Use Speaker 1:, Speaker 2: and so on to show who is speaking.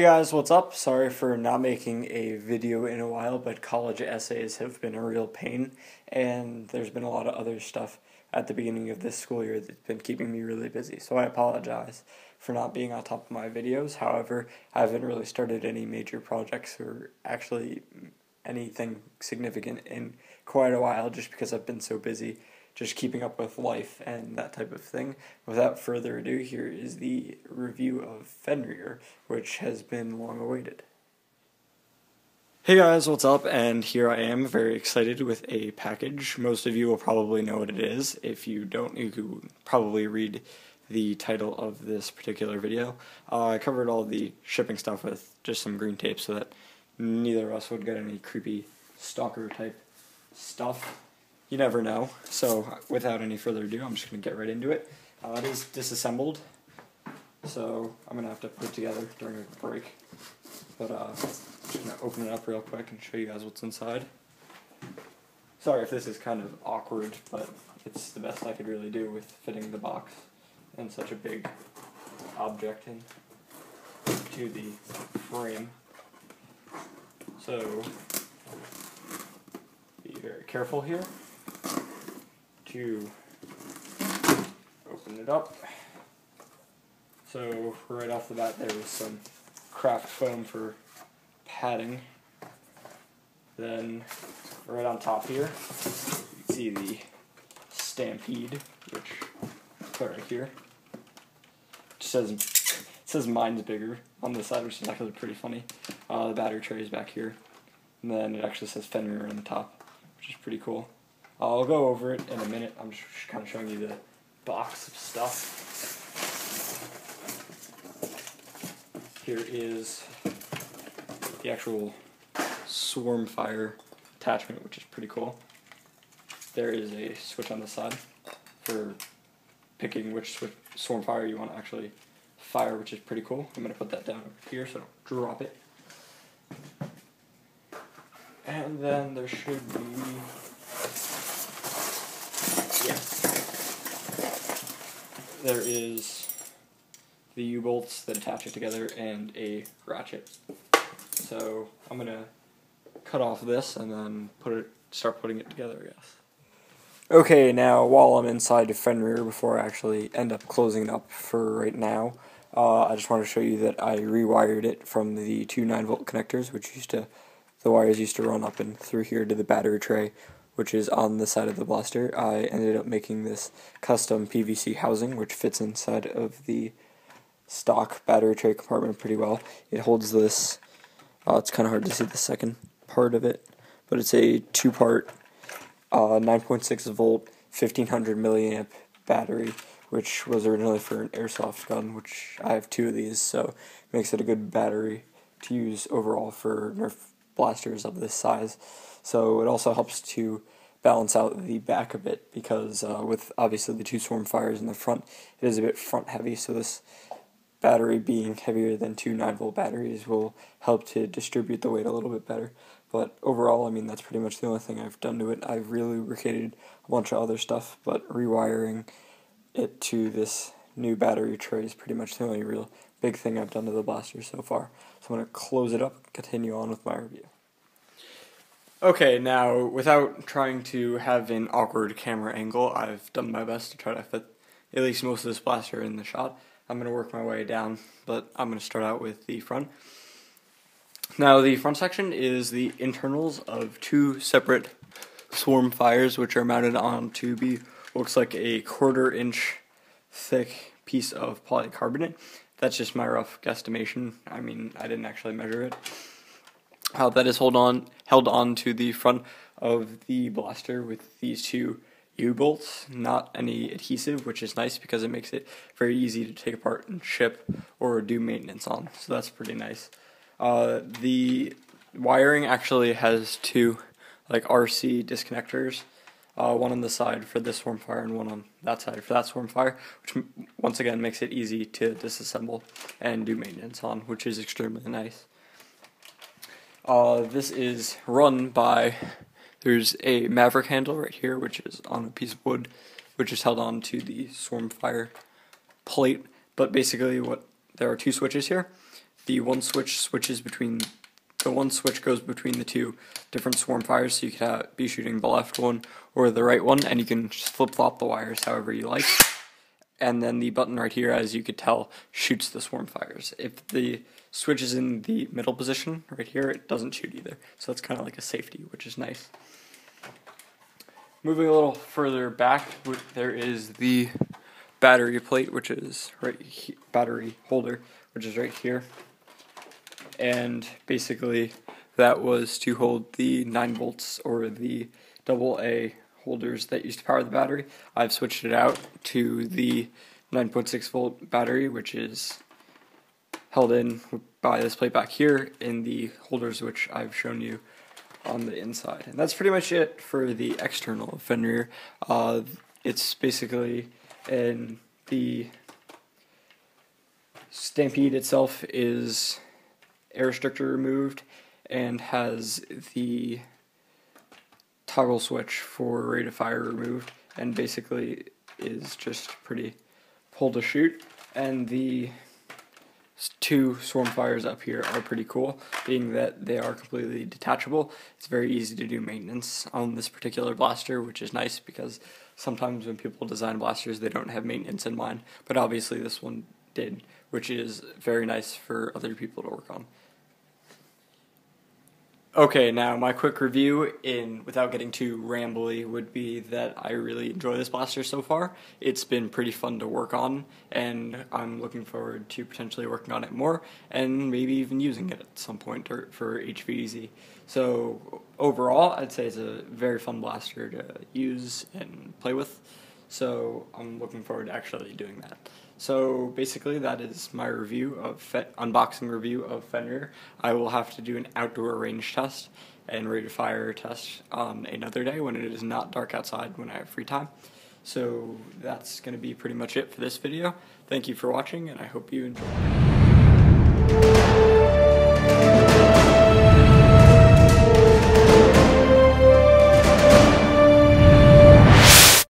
Speaker 1: guys, what's up? Sorry for not making a video in a while, but college essays have been a real pain, and there's been a lot of other stuff at the beginning of this school year that's been keeping me really busy, so I apologize for not being on top of my videos. However, I haven't really started any major projects or actually anything significant in quite a while just because I've been so busy just keeping up with life and that type of thing. Without further ado, here is the review of Fenrir, which has been long awaited. Hey guys, what's up? And here I am, very excited with a package. Most of you will probably know what it is. If you don't, you could probably read the title of this particular video. I covered all the shipping stuff with just some green tape so that neither of us would get any creepy stalker type stuff. You never know. So without any further ado, I'm just going to get right into it. It is disassembled, so I'm going to have to put it together during a break. But I'm just going to open it up real quick and show you guys what's inside. Sorry if this is kind of awkward, but it's the best I could really do with fitting the box and such a big object into the frame. So be very careful here to open it up. So right off the bat there is some craft foam for padding. Then right on top here you can see the Stampede, which I put right here. It says mine's bigger on this side, which is actually pretty funny. The battery tray is back here, and then it actually says Fenrir on the top, which is pretty cool. I'll go over it in a minute. I'm just kind of showing you the box of stuff. Here is the actual swarm fire attachment, which is pretty cool. There is a switch on the side for picking which swarm fire you want to actually fire, which is pretty cool. I'm going to put that down over here so I don't drop it. And then there should be, yes, there is the U-bolts that attach it together and a ratchet. So I'm going to cut off this and then start putting it together, I guess. Okay, now while I'm inside Fenrir, before I actually end up closing it up for right now, I just want to show you that I rewired it from the two 9-volt connectors, which the wires used to run up and through here to the battery tray, which is on the side of the blaster. I ended up making this custom PVC housing, which fits inside of the stock battery tray compartment pretty well. It holds this, it's kind of hard to see the second part of it, but it's a two-part 9.6 volt 1500 milliamp battery, which was originally for an airsoft gun, which I have two of these, so it makes it a good battery to use overall for Nerf blasters of this size. So it also helps to balance out the back a bit because with obviously the two swarm fires in the front, it is a bit front heavy, so this battery being heavier than two 9-volt batteries will help to distribute the weight a little bit better. But overall, I mean, that's pretty much the only thing I've done to it. I've really lubricated a bunch of other stuff, but rewiring it to this new battery tray is pretty much the only real big thing I've done to the blaster so far. So I'm going to close it up and continue on with my review. Okay, now, without trying to have an awkward camera angle, I've done my best to try to fit at least most of this blaster in the shot. I'm going to work my way down, but I'm going to start out with the front. Now, the front section is the internals of two separate swarm fires, which are mounted onto looks like a 1/4 inch thick piece of polycarbonate. That's just my rough guesstimation. I mean, I didn't actually measure it. That is held on to the front of the blaster with these two U-bolts, not any adhesive, which is nice because it makes it very easy to take apart and ship or do maintenance on, so that's pretty nice. The wiring actually has two RC disconnectors, one on the side for this swarm fire and one on that side for that swarm fire, which once again makes it easy to disassemble and do maintenance on, which is extremely nice. This is run by, there's a Maverick handle right here, which is on a piece of wood, which is held on to the swarm fire plate. But basically there are two switches here. the one switch goes between the two different swarm fires, so you could be shooting the left one or the right one, and you can just flip-flop the wires however you like. And then the button right here, as you could tell, shoots the swarm fires. If the switch is in the middle position right here, it doesn't shoot either. So it's kind of like a safety, which is nice. Moving a little further back, there is the battery plate, which is battery holder, which is right here. And basically that was to hold the 9 volts or the AA holders that used to power the battery. I've switched it out to the 9.6 volt battery, which is held in by this plate back here in the holders which I've shown you on the inside. And that's pretty much it for the external of Fenrir. It's basically the Stampede itself is air restrictor removed and has the toggle switch for rate of fire removed, and basically is just pretty pull to shoot. And the 2 swarm fires up here are pretty cool, being that they are completely detachable. It's very easy to do maintenance on this particular blaster, which is nice because sometimes when people design blasters they don't have maintenance in mind, but obviously this one did, which is very nice for other people to work on. Okay, now my quick review, without getting too rambly, would be that I really enjoy this blaster so far. It's been pretty fun to work on, and I'm looking forward to potentially working on it more, and maybe even using it at some point for HVDZ. So overall, I'd say it's a very fun blaster to use and play with, so I'm looking forward to actually doing that. So basically that is my unboxing review of Fenrir. I will have to do an outdoor range test and rate of fire test on another day when it is not dark outside, when I have free time. So that's going to be pretty much it for this video. Thank you for watching, and I hope you enjoyed.